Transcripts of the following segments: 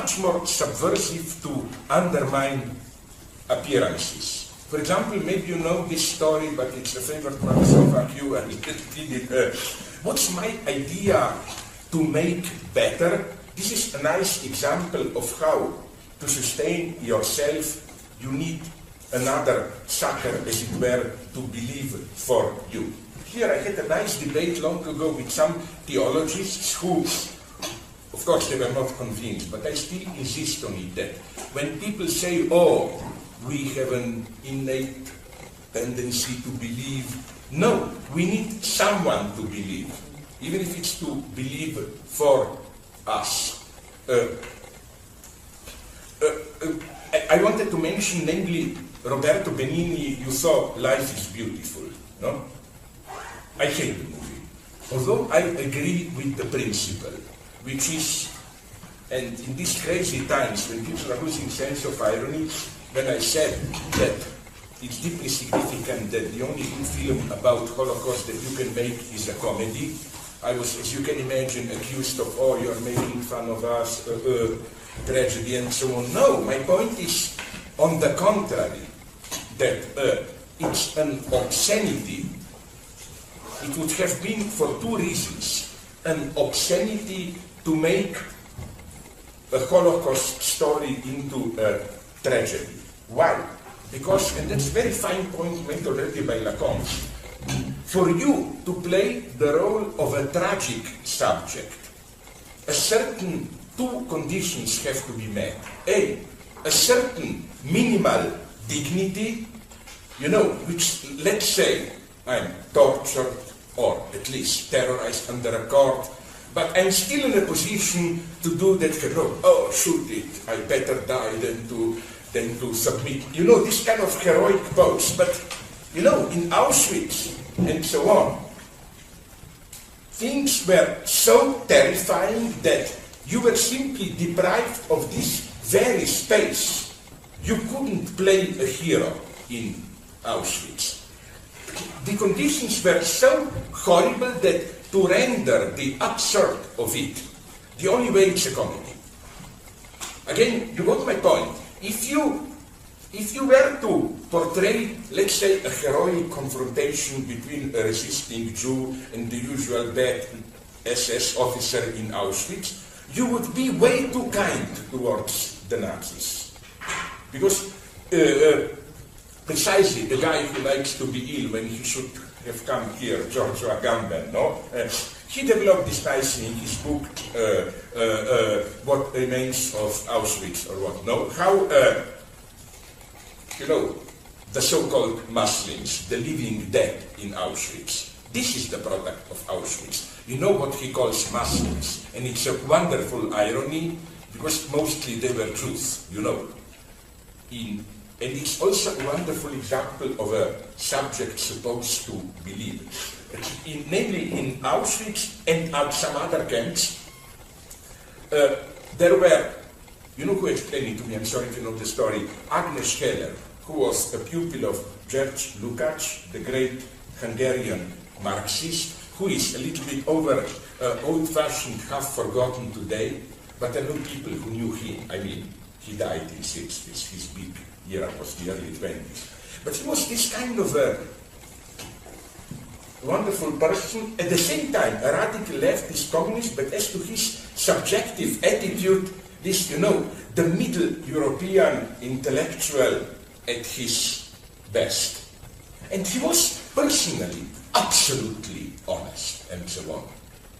much more subversive to undermine appearances. For example, maybe you know this story, but it's a favorite one of you, and what's my idea to make better? This is a nice example of how to sustain yourself you need another sucker, as it were, to believe for you. Here I had a nice debate long ago with some theologists who, of course, they were not convinced, but I still insist on it, that when people say, oh, we have an innate tendency to believe, no, we need someone to believe, even if it's to believe for us. I wanted to mention, namely, Roberto Benigni, you saw Life is Beautiful, no? I hate the movie. Although I agree with the principle, which is, and in these crazy times when people are losing sense of irony, when I said that it's deeply significant that the only good film about Holocaust that you can make is a comedy, I was, as you can imagine, accused of, oh, you're making fun of us, tragedy and so on. No, my point is, on the contrary, that it's an obscenity. It would have been for two reasons. An obscenity to make a Holocaust story into a tragedy. Why? Because, and that's a very fine point made already by Lacan, for you to play the role of a tragic subject, a certain two conditions have to be met. A certain minimal dignity, you know, which, let's say, I'm tortured or at least terrorized under a court, but I'm still in a position to do that heroic, oh, shoot it, I better die than to submit. You know, this kind of heroic pose. But, you know, in Auschwitz and so on, things were so terrifying that you were simply deprived of this very space. You couldn't play a hero in Auschwitz. The conditions were so horrible that to render the absurd of it, the only way it's a comedy. Again, you got my point. If you were to portray, let's say, a heroic confrontation between a resisting Jew and the usual bad SS officer in Auschwitz, you would be way too kind towards the Nazis. Because precisely the guy who likes to be ill when he should have come here, Giorgio Agamben, no? He developed this nicely in his book, What Remains of Auschwitz, or what, no? How, you know, the so-called Muslims, the living dead in Auschwitz. This is the product of Auschwitz. You know what he calls Muslims, and it's a wonderful irony, because mostly they were Jews, you know. And it's also a wonderful example of a subject supposed to believe. Namely, in Auschwitz and at some other camps, there were, you know who explained it to me, I'm sorry if you know the story, Agnes Keller, who was a pupil of György Lukács, the great Hungarian Marxist, who is a little bit over old-fashioned, half-forgotten today, but I know people who knew him. I mean, he died in the 60s, his big year was the early 20s. But he was this kind of a wonderful person, at the same time a radical leftist communist, but as to his subjective attitude, this, you know, the middle European intellectual at his best. And he was personally absolutely honest and so on.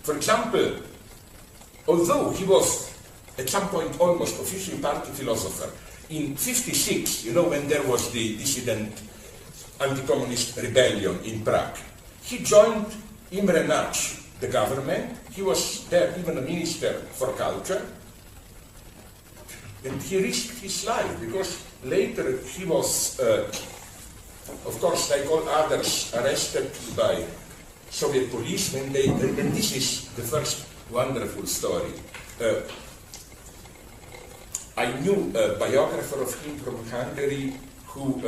For example, although he was at some point almost officially party philosopher, in 56, you know, when there was the dissident anti-communist rebellion in Prague, he joined Imre Nagy, the government. He was there even a minister for culture. And he risked his life because later he was, of course, like all others, arrested by Soviet police. And this is the first wonderful story. I knew a biographer of him from Hungary who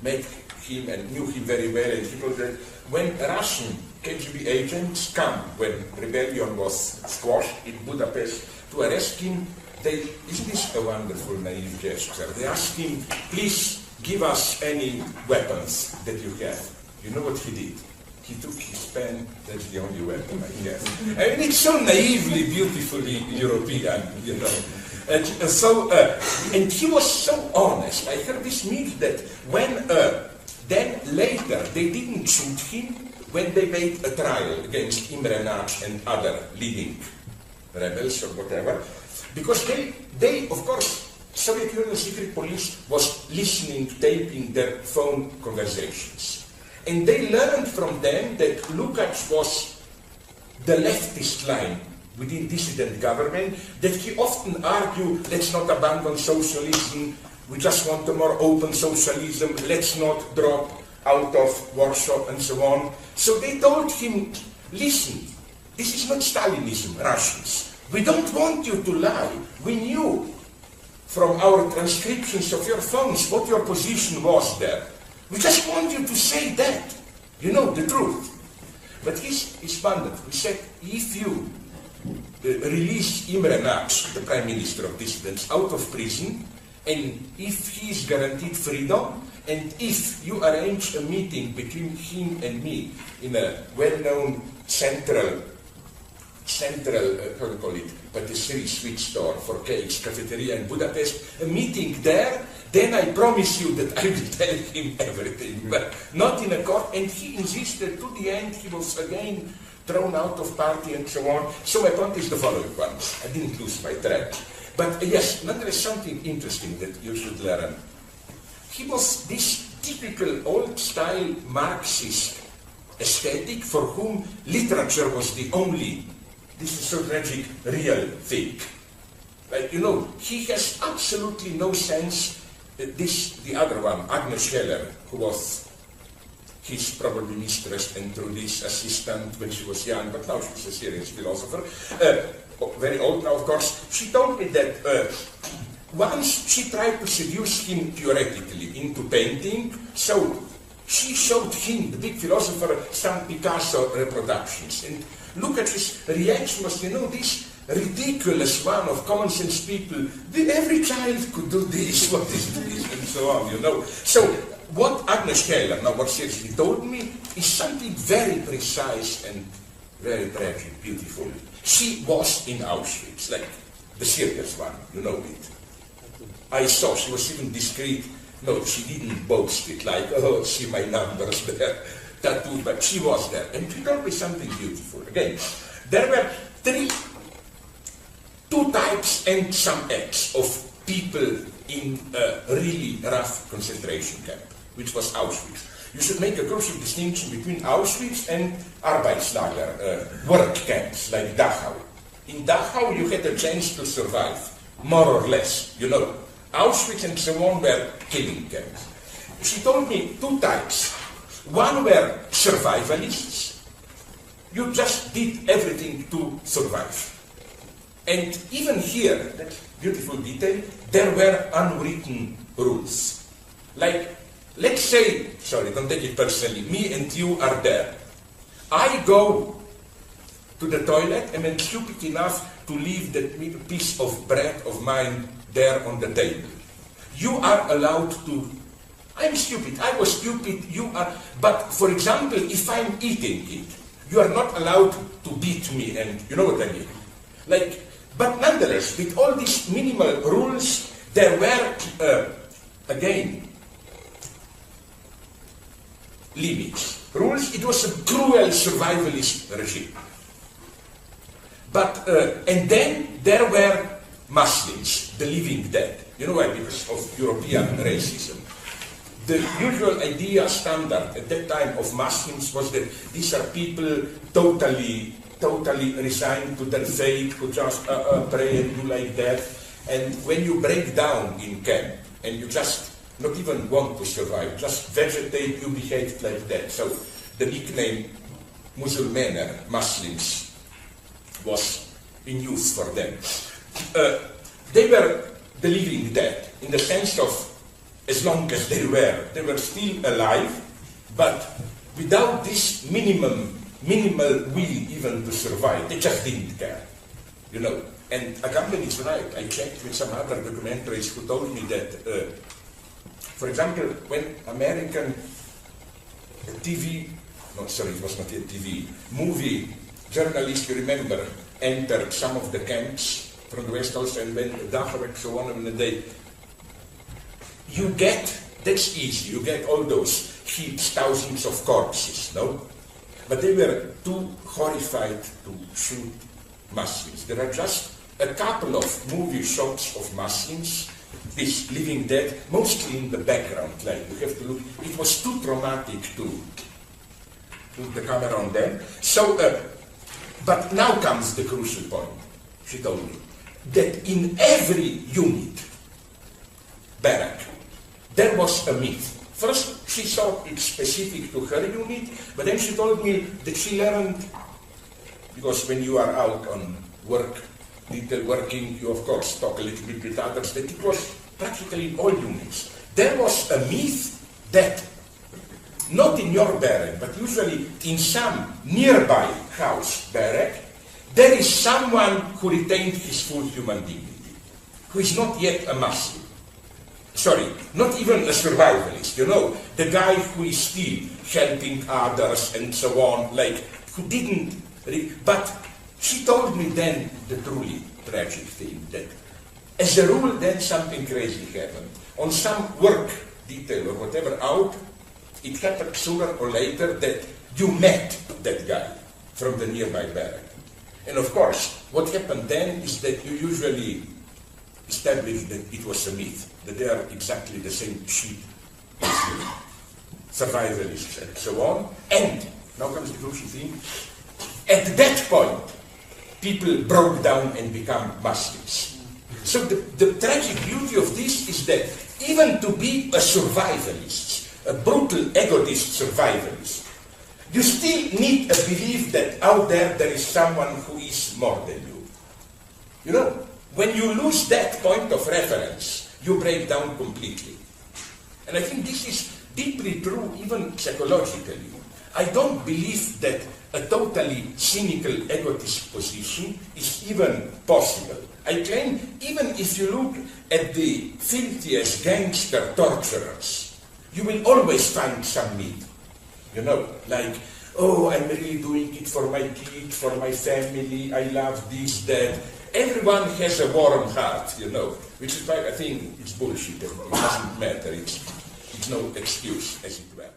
met him and knew him very well, and he told that when Russian KGB agents come, when rebellion was squashed in Budapest, to arrest him, isn't this a wonderful naive gesture? They asked him, please give us any weapons that you have. You know what he did? He took his pen, that's the only weapon I have. I mean, it's so naively, beautifully European, you know. And he was so honest. I heard this myth that when, then later, they didn't shoot him when they made a trial against Imre Nagy and other leading rebels or whatever, because they of course, Soviet Union secret police was listening, taping their phone conversations. And they learned from them that Lukács was the leftist line within dissident government, that he often argued, let's not abandon socialism, we just want a more open socialism, let's not drop out of Warsaw and so on. So they told him, listen, this is not Stalinism, Russians. We don't want you to lie. We knew from our transcriptions of your phones what your position was there. We just want you to say that, you know, the truth. But he's wonderful. He said, if you release Imre Nagy, the Prime Minister of Dissidents, out of prison, and if he is guaranteed freedom, and if you arrange a meeting between him and me in a well-known central, how do you call it, patisserie sweet store for cakes, cafeteria in Budapest, a meeting there, then I promise you that I will tell him everything, but not in a court. And he insisted to the end. He was again thrown out of party and so on. So my point is the following one. I didn't lose my track. But yes, nonetheless, something interesting that you should learn. He was this typical old-style Marxist aesthetic for whom literature was the only, this is so tragic, real thing. Like, you know, he has absolutely no sense. The other one, Agnes Heller, who was his probably mistress and through this assistant when she was young, but now she's a serious philosopher, very old now, of course. She told me that once she tried to seduce him theoretically into painting, so she showed him, the big philosopher, some Picasso reproductions. And Lukács's reaction was, you know, this ridiculous one of common sense people, every child could do this, what is this, and so on, you know. So what Agnes Heller, now what seriously told me, is something very precise and very tragic, beautiful. She was in Auschwitz, like the serious one, you know it. I saw, she was even discreet. No, she didn't boast it like, oh, see my numbers there, tattooed, but she was there. And she told me something beautiful. Again, there were two types and some acts of people in a really rough concentration camp, which was Auschwitz. You should make a crucial distinction between Auschwitz and Arbeitslager, work camps like Dachau. In Dachau, you had a chance to survive, more or less, you know. Auschwitz and so on were killing camps. She told me two types. One were survivalists. You just did everything to survive. And even here, that beautiful detail, there were unwritten rules. Like, let's say, sorry, don't take it personally, me and you are there. I go to the toilet and I'm stupid enough to leave that piece of bread of mine there on the table. You are allowed to, I'm stupid, I was stupid, you are, but for example, if I'm eating it, you are not allowed to beat me, and you know what I mean. Like, but nonetheless, with all these minimal rules, there were, again, limits. Rules, it was a cruel survivalist regime. But, and then there were Muslims, the living dead. You know why? Because of European racism. The usual idea, standard at that time of Muslims was that these are people totally resigned to their fate, who just pray and do like that. And when you break down in camp and you just not even want to survive, just vegetate, you behave like that. So the nickname Musulmaner, Muslims, was in use for them. They were the living dead, in the sense of, as long as they were still alive, but without this minimal will even to survive. They just didn't care, you know. And Agamben is right. I checked with some other documentaries who told me that, for example, when American TV, no, sorry, it was not a TV, movie journalists, you remember, entered some of the camps from the West Coast and went to Dachau and so on, and they, you get, that's easy, you get all those heaps, thousands of corpses, no? But they were too horrified to shoot Muslims. There are just a couple of movie shots of Muslims, this living dead, mostly in the background, like you have to look. It was too traumatic to put the camera on them. So, but now comes the crucial point, she told me, that in every unit, barrack, there was a myth. First, she thought it's specific to her unit, but then she told me that she learned, because when you are out on work, little working, you of course talk a little bit with others, that it was practically in all units. There was a myth that, not in your barrack, but usually in some nearby house barrack, there is someone who retained his full human dignity, who is not yet a Muslim. Sorry, not even a survivalist, you know, the guy who is still helping others and so on, like, who didn't, but she told me then the truly tragic thing, that as a rule then something crazy happened. On some work detail or whatever out, it happened sooner or later that you met that guy from the nearby barrack. And of course, what happened then is that you usually establish that it was a myth, that they are exactly the same sheep, survivalists and so on. And, now comes the crucial thing, at that point, people broke down and become Muslims. So the tragic beauty of this is that even to be a survivalist, a brutal egotist survivalist, you still need a belief that out there is someone who is more than you. You know, when you lose that point of reference, you break down completely. And I think this is deeply true even psychologically. I don't believe that a totally cynical egotist position is even possible. I claim, even if you look at the filthiest gangster torturers, you will always find some myth. You know, like, oh, I'm really doing it for my kid, for my family, I love this, that. Everyone has a warm heart, you know, which is why I think it's bullshit. It doesn't matter. It's no excuse, as it were.